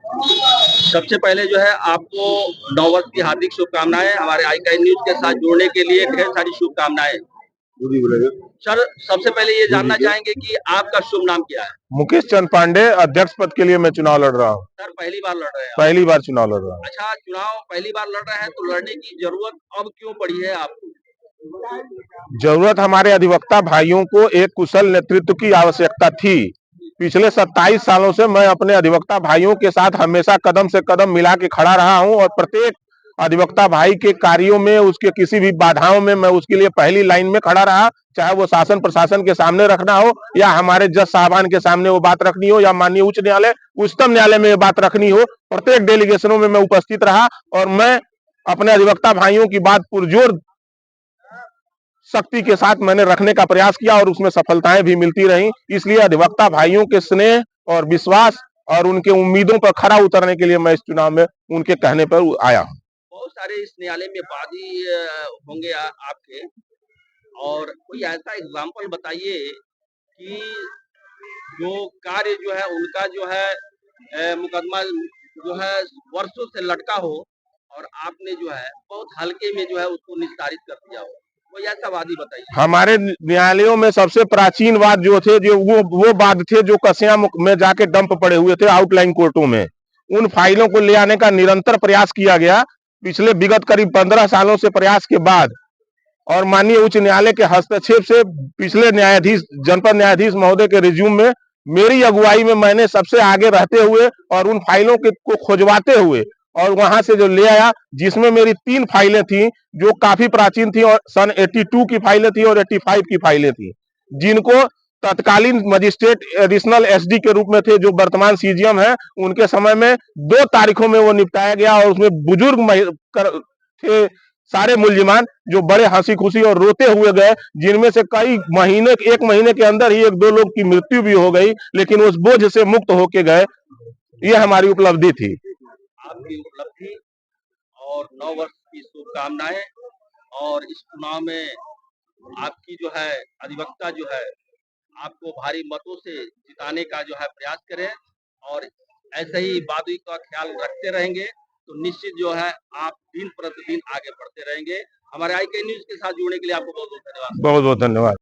सबसे पहले जो है आपको नववर्ष की हार्दिक शुभकामनाएं। हमारे आई न्यूज के साथ जुड़ने के लिए ढेर सारी शुभकामनाएं। सर, सबसे पहले ये जानना चाहेंगे कि आपका शुभ नाम क्या है? मुकेश चंद पांडे, अध्यक्ष पद के लिए मैं चुनाव लड़ रहा हूँ। सर, पहली बार लड़ रहे हैं आप? पहली बार चुनाव लड़ रहा हूँ। अच्छा, चुनाव पहली बार लड़ रहे हैं तो लड़ने की जरूरत अब क्यों पड़ी है आपको? जरूरत हमारे अधिवक्ता भाइयों को एक कुशल नेतृत्व की आवश्यकता थी। पिछले 27 सालों से मैं अपने अधिवक्ता भाइयों के साथ हमेशा कदम से कदम मिला के खड़ा रहा हूं और प्रत्येक अधिवक्ता भाई के कार्यों में, उसके किसी भी बाधाओं में मैं उसके लिए पहली लाइन में खड़ा रहा। चाहे वो शासन प्रशासन के सामने रखना हो या हमारे जज साहबान के सामने वो बात रखनी हो या माननीय उच्च न्यायालय, उच्चतम न्यायालय में ये बात रखनी हो, प्रत्येक डेलीगेशनों में मैं उपस्थित रहा और मैं अपने अधिवक्ता भाइयों की बात पुरजोर शक्ति के साथ मैंने रखने का प्रयास किया और उसमें सफलताएं भी मिलती रही। इसलिए अधिवक्ता भाइयों के स्नेह और विश्वास और उनके उम्मीदों पर खरा उतरने के लिए मैं इस चुनाव में उनके कहने पर आया हूं। बहुत सारे इस न्यायालय में वादी होंगे आपके, और कोई ऐसा एग्जाम्पल बताइए कि जो कार्य जो है उनका जो है मुकदमा जो है वर्षों से लटका हो और आपने जो है बहुत हल्के में जो है उसको निस्तारित कर दिया हो। कोई ऐसा वादी बताइए। हमारे न्यायालयों में सबसे प्राचीन वाद जो थे, जो वो वाद थे जो कसिया में जाके डंप पड़े हुए थे आउटलाइन कोर्टों में। उन फाइलों को ले आने का निरंतर प्रयास किया गया। पिछले विगत करीब 15 सालों से प्रयास के बाद और माननीय उच्च न्यायालय के हस्तक्षेप से पिछले न्यायाधीश, जनपद न्यायाधीश महोदय के रिज्यूम में मेरी अगुवाई में मैंने सबसे आगे रहते हुए और उन फाइलों को खोजवाते हुए और वहां से जो ले आया, जिसमें मेरी 3 फाइलें थी जो काफी प्राचीन थी और सन 82 की फाइलें थी और 85 की फाइलें थी, जिनको तत्कालीन मजिस्ट्रेट एडिशनल एसडी के रूप में थे जो वर्तमान सीजीएम है, उनके समय में 2 तारीखों में वो निपटाया गया और उसमें बुजुर्ग थे सारे मुलजिमान जो बड़े हंसी खुशी और रोते हुए गए, जिनमें से कई महीने, 1 महीने के अंदर ही 1-2 लोग की मृत्यु भी हो गई, लेकिन उस बोझ से मुक्त होके गए। ये हमारी उपलब्धि थी। आपकी उपलब्धि और 9 वर्ष की शुभकामनाएं, और इस चुनाव में आपकी जो है अधिवक्ता जो है आपको भारी मतों से जिताने का जो है प्रयास करें, और ऐसे ही वादी का ख्याल रखते रहेंगे तो निश्चित जो है आप दिन प्रतिदिन आगे बढ़ते रहेंगे। हमारे आई न्यूज के साथ जुड़ने के लिए आपको बहुत बहुत धन्यवाद। बहुत बहुत धन्यवाद।